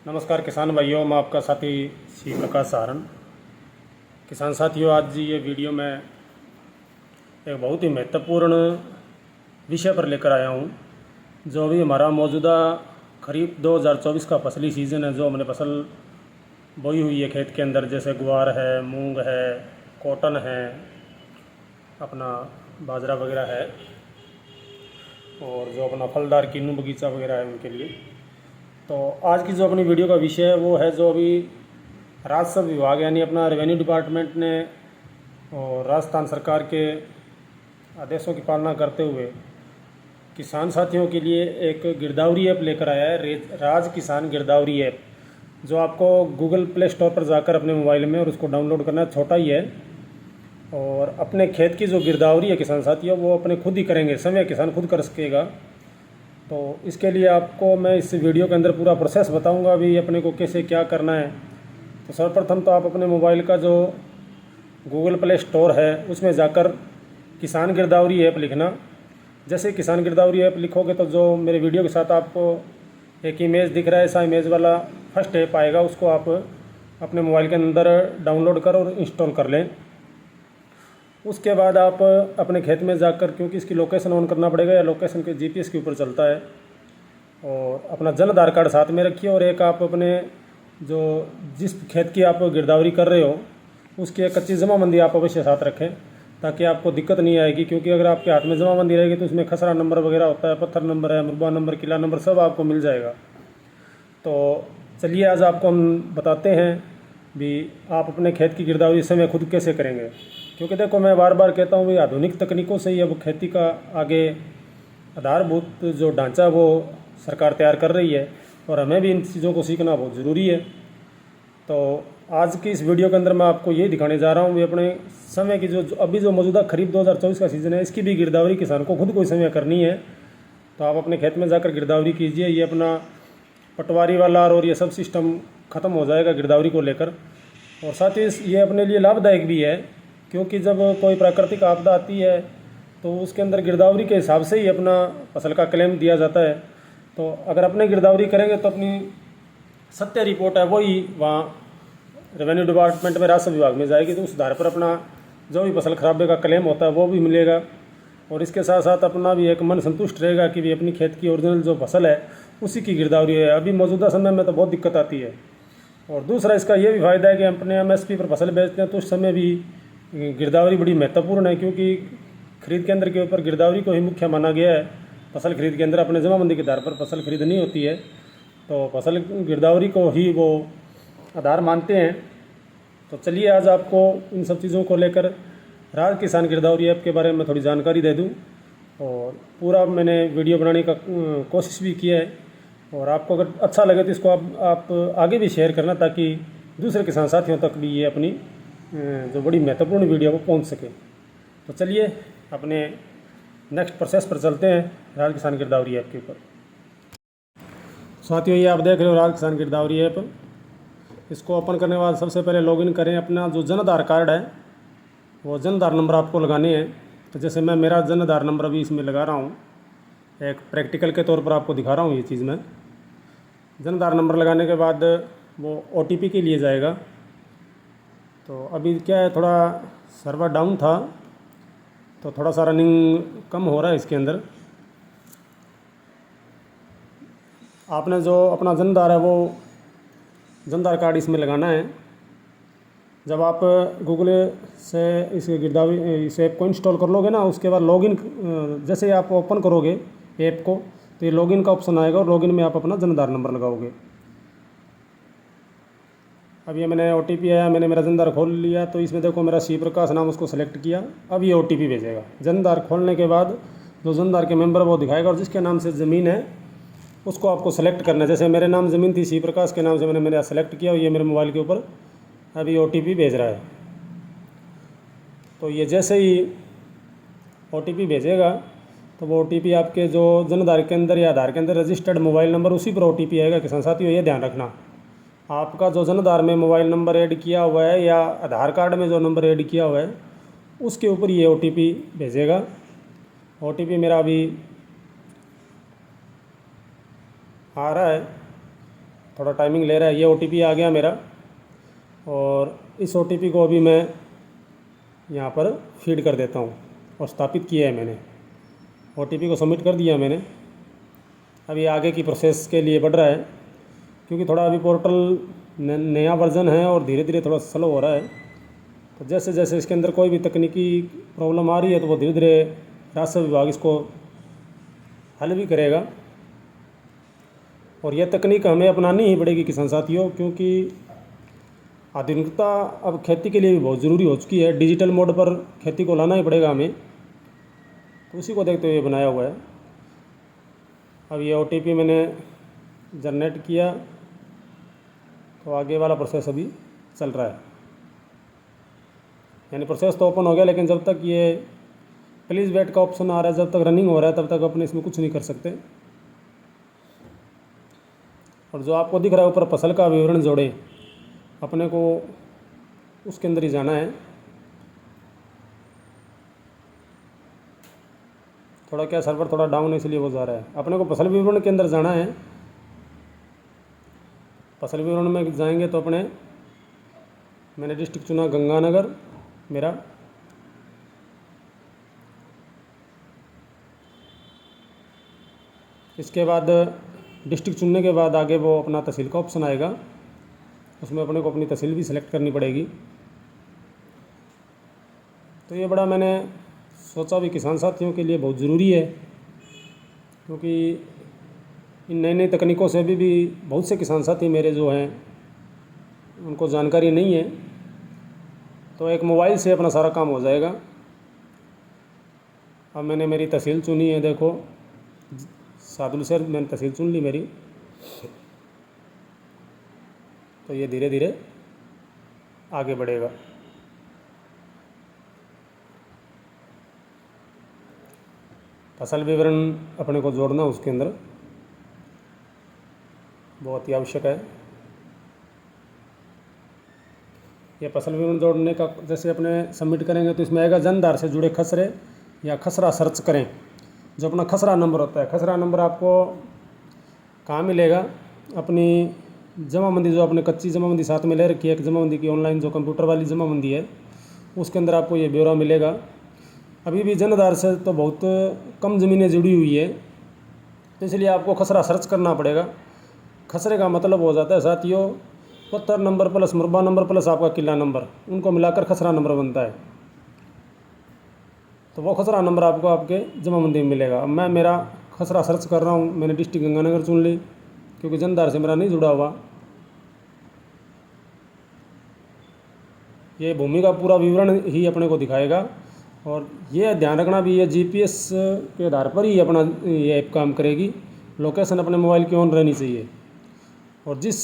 नमस्कार किसान भाइयों, मैं आपका साथी श्री प्रकाश सहारण। किसान साथियों, आज ये वीडियो में एक बहुत ही महत्वपूर्ण विषय पर लेकर आया हूँ। जो अभी हमारा मौजूदा खरीफ 2024 का फसली सीज़न है, जो हमने फसल बोई हुई है खेत के अंदर, जैसे ग्वार है, मूंग है, कॉटन है, अपना बाजरा वगैरह है, और जो अपना फलदार किन्नू बगीचा वगैरह है उनके लिए। तो आज की जो अपनी वीडियो का विषय है वो है जो अभी राजस्व विभाग यानी अपना रेवेन्यू डिपार्टमेंट ने और राजस्थान सरकार के आदेशों की पालना करते हुए किसान साथियों के लिए एक गिरदावरी ऐप लेकर आया है, राज किसान गिरदावरी ऐप, जो आपको गूगल प्ले स्टोर पर जाकर अपने मोबाइल में और उसको डाउनलोड करना है। छोटा ही है और अपने खेत की जो गिरदावरी है किसान साथियों, वो अपने खुद ही करेंगे, समय किसान खुद कर सकेगा। तो इसके लिए आपको मैं इस वीडियो के अंदर पूरा प्रोसेस बताऊंगा अभी अपने को कैसे क्या करना है। तो सर्वप्रथम तो आप अपने मोबाइल का जो गूगल प्ले स्टोर है उसमें जाकर किसान गिरदावरी ऐप लिखना। जैसे किसान गिरदावरी ऐप लिखोगे तो जो मेरे वीडियो के साथ आपको एक इमेज दिख रहा है, ऐसा इमेज वाला फर्स्ट ऐप आएगा, उसको आप अपने मोबाइल के अंदर डाउनलोड कर और इंस्टॉल कर लें। उसके बाद आप अपने खेत में जाकर, क्योंकि इसकी लोकेशन ऑन करना पड़ेगा या लोकेशन के जीपीएस के ऊपर चलता है, और अपना जन आधार कार्ड साथ में रखिए और एक आप अपने जो जिस खेत की आप गिरदावरी कर रहे हो उसकी एक कच्ची जमाबंदी आप अवश्य साथ रखें, ताकि आपको दिक्कत नहीं आएगी। क्योंकि अगर आपके हाथ में जमाबंदी रहेगी तो उसमें खसरा नंबर वगैरह होता है, पत्थर नंबर है, मुरबा नंबर, किला नंबर, सब आपको मिल जाएगा। तो चलिए आज आपको हम बताते हैं भी आप अपने खेत की गिरदावरी इस समय खुद कैसे करेंगे। क्योंकि देखो, मैं बार बार कहता हूँ भी आधुनिक तकनीकों से ही अब खेती का आगे आधारभूत जो ढांचा वो सरकार तैयार कर रही है, और हमें भी इन चीज़ों को सीखना बहुत ज़रूरी है। तो आज की इस वीडियो के अंदर मैं आपको ये दिखाने जा रहा हूँ भी अपने समय की जो अभी जो मौजूदा खरीफ 2024 का सीज़न है, इसकी भी गिरदावरी किसान को खुद को इस समय करनी है। तो आप अपने खेत में जाकर गिरदावरी कीजिए। ये अपना पटवारी वाला और ये सब सिस्टम ख़त्म हो जाएगा गिरदावरी को लेकर। और साथ ही ये अपने लिए लाभदायक भी है, क्योंकि जब कोई प्राकृतिक आपदा आती है तो उसके अंदर गिरदावरी के हिसाब से ही अपना फसल का क्लेम दिया जाता है। तो अगर अपने गिरदावरी करेंगे तो अपनी सत्य रिपोर्ट है वही वहाँ रेवेन्यू डिपार्टमेंट में राजस्व विभाग में जाएगी, तो उस आधार पर अपना जो भी फसल खराबे का क्लेम होता है वो भी मिलेगा। और इसके साथ साथ अपना भी एक मन संतुष्ट रहेगा कि भी अपनी खेत की ओरिजिनल जो फसल है उसी की गिरदावरी है। अभी मौजूदा समय में तो बहुत दिक्कत आती है। और दूसरा इसका ये भी फ़ायदा है कि अपने एमएसपी पर फसल बेचते हैं तो उस समय भी गिरदावरी बड़ी महत्वपूर्ण है, क्योंकि खरीद केंद्र के ऊपर गिरदावरी को ही मुख्य माना गया है। फसल खरीद के अंदर अपने जमाबंदी के आधार पर फसल खरीदनी होती है, तो फसल गिरदावरी को ही वो आधार मानते हैं। तो चलिए आज आपको इन सब चीज़ों को लेकर राज किसान गिरदावरी ऐप के बारे में थोड़ी जानकारी दे दूं, और पूरा मैंने वीडियो बनाने का कोशिश भी किया है। और आपको अगर अच्छा लगे तो इसको आप आगे भी शेयर करना, ताकि दूसरे किसान साथियों तक भी ये अपनी जो बड़ी महत्वपूर्ण वीडियो को पहुंच सके। तो चलिए अपने नेक्स्ट प्रोसेस पर चलते हैं राज किसान गिरदावरी ऐप के ऊपर। साथियों, ये आप देख रहे हो राज किसान गिरदावरी ऐप। इसको ओपन करने के बाद सबसे पहले लॉगिन करें। अपना जो जन आधार कार्ड है वो जन आधार नंबर आपको लगाने हैं। तो जैसे मैं मेरा जन आधार नंबर अभी इसमें लगा रहा हूँ, एक प्रैक्टिकल के तौर पर आपको दिखा रहा हूँ ये चीज़ में। जन आधार नंबर लगाने के बाद वो OTP के लिए जाएगा। तो अभी क्या है, थोड़ा सर्वर डाउन था तो थोड़ा सा रनिंग कम हो रहा है इसके अंदर। आपने जो अपना जन आधार है वो जन आधार कार्ड इसमें लगाना है। जब आप गूगल से इस गिरदावरी इस ऐप को इंस्टॉल कर लोगे ना, उसके बाद लॉगिन जैसे आप ओपन करोगे ऐप को तो ये लॉगिन का ऑप्शन आएगा, और लॉगिन में आप अपना जन आधार नंबर लगाओगे। अब ये मैंने OTP आया, मैंने मेरा जन आधार खोल लिया। तो इसमें देखो मेरा श्री प्रकाश नाम, उसको सेलेक्ट किया। अब ये OTP भेजेगा। जन आधार खोलने के बाद जो जन आधार के मेंबर वो दिखाएगा, और जिसके नाम से ज़मीन है उसको आपको सेलेक्ट करना है। जैसे मेरे नाम ज़मीन थी, श्री प्रकाश के नाम से मैंने मेरा सेलेक्ट किया, और ये मेरे मोबाइल के ऊपर अभी OTP भेज रहा है। तो ये जैसे ही OTP भेजेगा तो वो OTP आपके जो जन आधार के अंदर या आधार के अंदर रजिस्टर्ड मोबाइल नंबर, उसी पर OTP आएगा। किसान साथियों, ये ध्यान रखना, आपका जो जन आधार में मोबाइल नंबर ऐड किया हुआ है या आधार कार्ड में जो नंबर ऐड किया हुआ है उसके ऊपर ये OTP भेजेगा। OTP मेरा अभी आ रहा है। थोड़ा टाइमिंग ले रहा है। ये OTP आ गया मेरा, और इस OTP को अभी मैं यहाँ पर फीड कर देता हूँ, और स्थापित किया है मैंने। OTP को सबमिट कर दिया मैंने। अभी आगे की प्रोसेस के लिए बढ़ रहा है, क्योंकि थोड़ा अभी पोर्टल नया वर्जन है और धीरे धीरे थोड़ा स्लो हो रहा है। तो जैसे जैसे इसके अंदर कोई भी तकनीकी प्रॉब्लम आ रही है तो वो धीरे धीरे राजस्व विभाग इसको हल भी करेगा। और यह तकनीक हमें अपनानी ही पड़ेगी किसान साथियों, क्योंकि आधुनिकता अब खेती के लिए भी बहुत ज़रूरी हो चुकी है। डिजिटल मोड पर खेती को लाना ही पड़ेगा हमें, तो उसी को देखते हुए बनाया हुआ है। अब ये OTP मैंने जनरेट किया, तो आगे वाला प्रोसेस अभी चल रहा है। यानी प्रोसेस तो ओपन हो गया, लेकिन जब तक ये प्लीज़ वेट का ऑप्शन आ रहा है, जब तक रनिंग हो रहा है, तब तक अपने इसमें कुछ नहीं कर सकते। और जो आपको दिख रहा है ऊपर फसल का विवरण जोड़ें, अपने को उसके अंदर ही जाना है। थोड़ा क्या सर्वर थोड़ा डाउन है, इसलिए वो जा रहा है। अपने को फसल विवरण के अंदर जाना है। फसल विवरण में जाएंगे तो अपने मैंने डिस्ट्रिक्ट चुना गंगानगर मेरा। इसके बाद डिस्ट्रिक्ट चुनने के बाद आगे वो अपना तहसील का ऑप्शन आएगा, उसमें अपने को अपनी तहसील भी सिलेक्ट करनी पड़ेगी। तो ये बड़ा मैंने सोचा भी किसान साथियों के लिए बहुत ज़रूरी है, क्योंकि इन नई नई तकनीकों से अभी भी बहुत से किसान साथी मेरे जो हैं उनको जानकारी नहीं है। तो एक मोबाइल से अपना सारा काम हो जाएगा। अब मैंने मेरी तहसील चुनी है, देखो सादुलसर मैंने तहसील चुन ली मेरी। तो ये धीरे धीरे आगे बढ़ेगा। फसल विवरण अपने को जोड़ना उसके अंदर बहुत ही आवश्यक है। ये फसल विवरण जोड़ने का जैसे अपने सबमिट करेंगे तो इसमें आएगा जनधार से जुड़े खसरे या खसरा सर्च करें। जो अपना खसरा नंबर होता है, खसरा नंबर आपको कहाँ मिलेगा? अपनी जमाबंदी, जो अपने कच्ची जमाबंदी साथ में ले रखी है, एक जमाबंदी की ऑनलाइन जो कंप्यूटर वाली जमाबंदी है, उसके अंदर आपको ये ब्यौरा मिलेगा। अभी भी जनधार से तो बहुत कम ज़मीनें जुड़ी हुई है, तो इसलिए आपको खसरा सर्च करना पड़ेगा। खसरे का मतलब हो जाता है साथियों पत्थर नंबर प्लस मुरबा नंबर प्लस आपका किला नंबर, उनको मिलाकर खसरा नंबर बनता है। तो वो खसरा नंबर आपको आपके जमाबंदी में मिलेगा। अब मैं मेरा खसरा सर्च कर रहा हूँ, मैंने डिस्ट्रिक्ट गंगानगर चुन ली, क्योंकि जनधार से मेरा नहीं जुड़ा हुआ। ये भूमि का पूरा विवरण ही अपने को दिखाएगा, और ये ध्यान रखना भी, ये GPS के आधार पर ही अपना ये ऐप काम करेगी। लोकेशन अपने मोबाइल की ऑन रहनी चाहिए, और जिस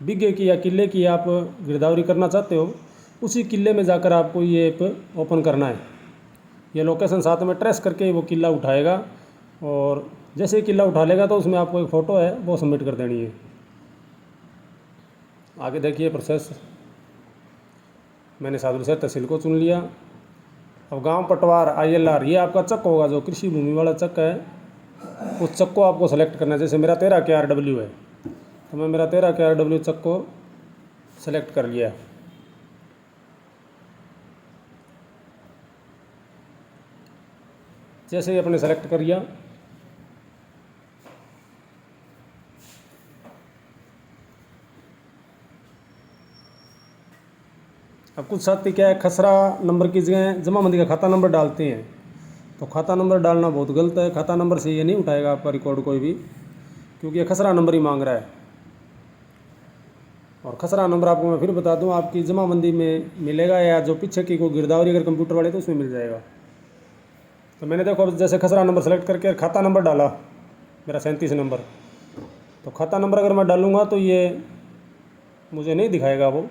बिघे की या किले की आप गिरदावरी करना चाहते हो, उसी किले में जाकर आपको ये ऐप ओपन करना है। ये लोकेशन साथ में ट्रेस करके वो किला उठाएगा, और जैसे ही किला उठा लेगा तो उसमें आपको एक फ़ोटो है वो सबमिट कर देनी है। आगे देखिए प्रोसेस। मैंने सादुलसर तहसील को चुन लिया। अब गांव पटवार ILR, ये आपका चक होगा, जो कृषि भूमि वाला चक है, उस चक को आपको सेलेक्ट करना है। जैसे मेरा 13 के RW है, तो मैं मेरा 13 के RW चक को सेलेक्ट कर लिया। जैसे ही अपने सेलेक्ट कर लिया, अब कुछ साथी क्या है, खसरा नंबर की जगह जमाबंदी का खाता नंबर डालते हैं। तो खाता नंबर डालना बहुत गलत है। खाता नंबर से ये नहीं उठाएगा आपका रिकॉर्ड कोई भी, क्योंकि ये खसरा नंबर ही मांग रहा है। और खसरा नंबर आपको मैं फिर बता दूं, आपकी जमाबंदी में मिलेगा, या जो पीछे की कोई गिरदावरी अगर कंप्यूटर वाले तो उसमें मिल जाएगा। तो मैंने देखो जैसे खसरा नंबर सेलेक्ट करके खाता नंबर डाला, मेरा 37 नंबर। तो खाता नंबर अगर मैं डालूँगा तो ये मुझे नहीं दिखाएगा वो,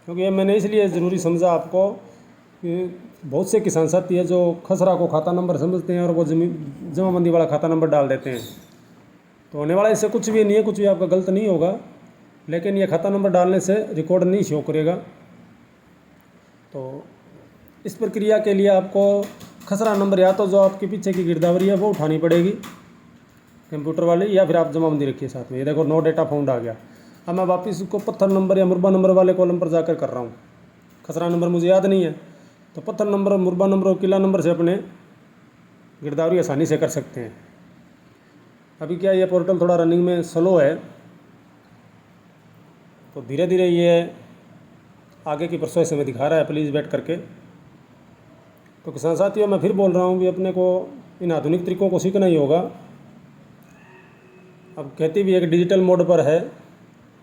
क्योंकि ये मैंने इसलिए ज़रूरी समझा आपको कि बहुत से किसान साथी है जो खसरा को खाता नंबर समझते हैं और वो जमाबंदी वाला खाता नंबर डाल देते हैं। तो होने वाला इससे कुछ भी नहीं है, कुछ भी आपका गलत नहीं होगा, लेकिन ये खाता नंबर डालने से रिकॉर्ड नहीं शो करेगा। तो इस प्रक्रिया के लिए आपको खसरा नंबर या तो जो आपके पीछे की गिरदावरी है वो उठानी पड़ेगी, कंप्यूटर वाले, या फिर आप जमाबंदी रखिए साथ में। ये देखो नो डेटा फाउंड आ गया। अब मैं वापस उसको पत्थर नंबर या मुरबा नंबर वाले कॉलम पर जाकर कर रहा हूँ। खसरा नंबर मुझे याद नहीं है, तो पत्थर नंबर, मुरबा नंबर और किला नंबर से अपने गिरदावरी आसानी से कर सकते हैं। अभी क्या ये पोर्टल थोड़ा रनिंग में स्लो है, तो धीरे धीरे ये आगे की प्रोसेस हमें दिखा रहा है। प्लीज़ वेट करके। तो किसान साथियों, मैं फिर बोल रहा हूँ कि अपने को इन आधुनिक तरीकों को सीखना ही होगा। अब खेती भी एक डिजिटल मोड पर है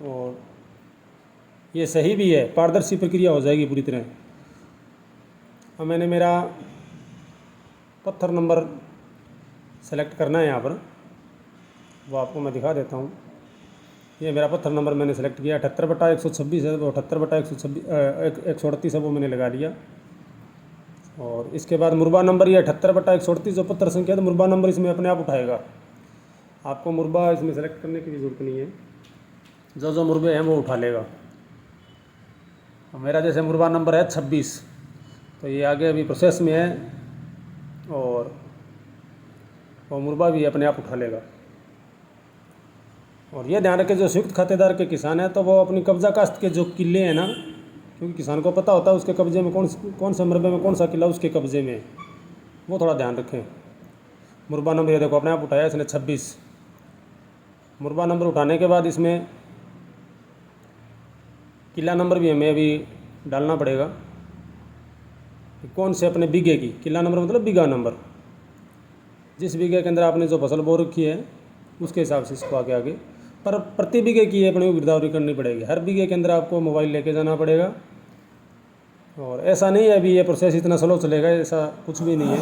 और ये सही भी है, पारदर्शी प्रक्रिया हो जाएगी पूरी तरह। अब मैंने मेरा पत्थर नंबर सेलेक्ट करना है यहाँ पर, वो आपको मैं दिखा देता हूँ। ये मेरा पत्थर नंबर मैंने सेलेक्ट किया, 78/126 है, वो 78/138 है, वो मैंने लगा लिया। और इसके बाद मुरबा नंबर ये 78/138 जो पत्थर संख्या, तो मुरबा नंबर इसमें अपने आप उठाएगा। आपको मुरबा इसमें सेलेक्ट करने की भी ज़रूरत नहीं है, जो जो मुरबे हैं वो उठा लेगा। मेरा जैसे मुरबा नंबर है 26, तो ये आगे अभी प्रोसेस में है और वो मुरबा भी अपने आप उठा लेगा। और ये ध्यान रखें, जो संयुक्त खातेदार के किसान हैं तो वो अपनी कब्जा काश्त के जो किले हैं ना, क्योंकि किसान को पता होता है उसके कब्जे में कौन सा मरबे में कौन सा किला उसके कब्जे में, वो थोड़ा ध्यान रखें। मुरबा नंबर ये देखो अपने आप उठाया इसने 26। मुरबा नंबर उठाने के बाद इसमें किला नंबर भी हमें अभी डालना पड़ेगा, कौन से अपने बीघे की। किला नंबर मतलब बीघा नंबर, जिस बीघे के अंदर आपने जो फसल बो रखी है उसके हिसाब से इसको आगे पर प्रति बीघे की अपने को गिरदावरी करनी पड़ेगी। हर बीघे के अंदर आपको मोबाइल लेके जाना पड़ेगा। और ऐसा नहीं है अभी ये प्रोसेस इतना स्लो चलेगा, ऐसा कुछ भी नहीं है,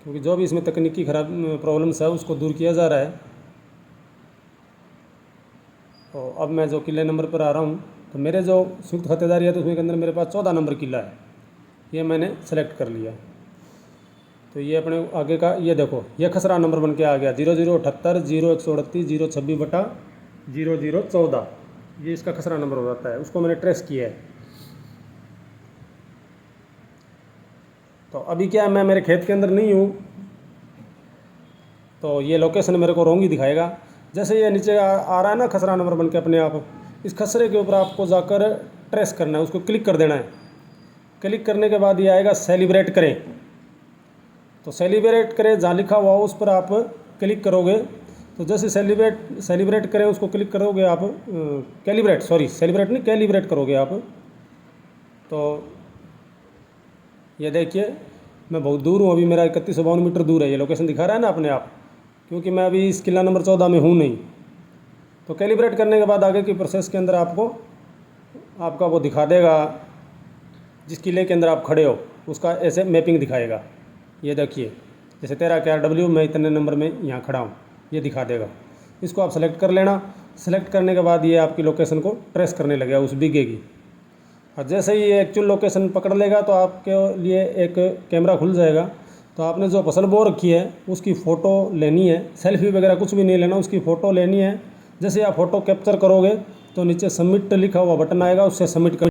क्योंकि जो भी इसमें तकनीकी खराब प्रॉब्लम्स है उसको दूर किया जा रहा है। तो अब मैं जो किले नंबर पर आ रहा हूँ, तो मेरे जो संयुक्त खातेदारी है तो उसके अंदर मेरे पास 14 नंबर किला है, ये मैंने सेलेक्ट कर लिया। तो ये अपने आगे का ये देखो, ये खसरा नंबर बन के आ गया 0078/0138/026/0014, ये इसका खसरा नंबर हो जाता है। उसको मैंने ट्रेस किया है। तो अभी क्या है, मैं मेरे खेत के अंदर नहीं हूँ, तो ये लोकेशन मेरे को रॉन्ग ही दिखाएगा। जैसे ये नीचे आ रहा है ना खसरा नंबर बन के अपने आप, इस खसरे के ऊपर आपको जाकर ट्रेस करना है, उसको क्लिक कर देना है। क्लिक करने के बाद ये आएगा सेलिब्रेट करें, तो सेलिब्रेट करें जहाँ लिखा हुआ उस पर आप क्लिक करोगे। तो जैसे सेलिब्रेट करें उसको क्लिक करोगे आप, सेलिब्रेट नहीं कैलिब्रेट करोगे आप। तो ये देखिए मैं बहुत दूर हूँ, अभी मेरा 3152 मीटर दूर है, ये लोकेशन दिखा रहा है ना अपने आप, क्योंकि मैं अभी इस किला नंबर 14 में हूँ नहीं। तो कैलिब्रेट करने के बाद आगे की प्रोसेस के अंदर आपका वो दिखा देगा, जिस किले के अंदर आप खड़े हो उसका ऐसे मैपिंग दिखाएगा। ये देखिए जैसे 13KRW मैं इतने नंबर में यहाँ खड़ा हूँ, ये दिखा देगा। इसको आप सेलेक्ट कर लेना। सेलेक्ट करने के बाद ये आपकी लोकेशन को ट्रेस करने लगेगा उस बीघे की। और जैसे ही ये एक्चुअल लोकेशन पकड़ लेगा तो आपके लिए एक कैमरा खुल जाएगा। तो आपने जो फसल बो रखी है उसकी फ़ोटो लेनी है, सेल्फी वगैरह कुछ भी नहीं लेना, उसकी फ़ोटो लेनी है। जैसे आप फ़ोटो कैप्चर करोगे तो नीचे सबमिट लिखा हुआ बटन आएगा, उससे सबमिट कर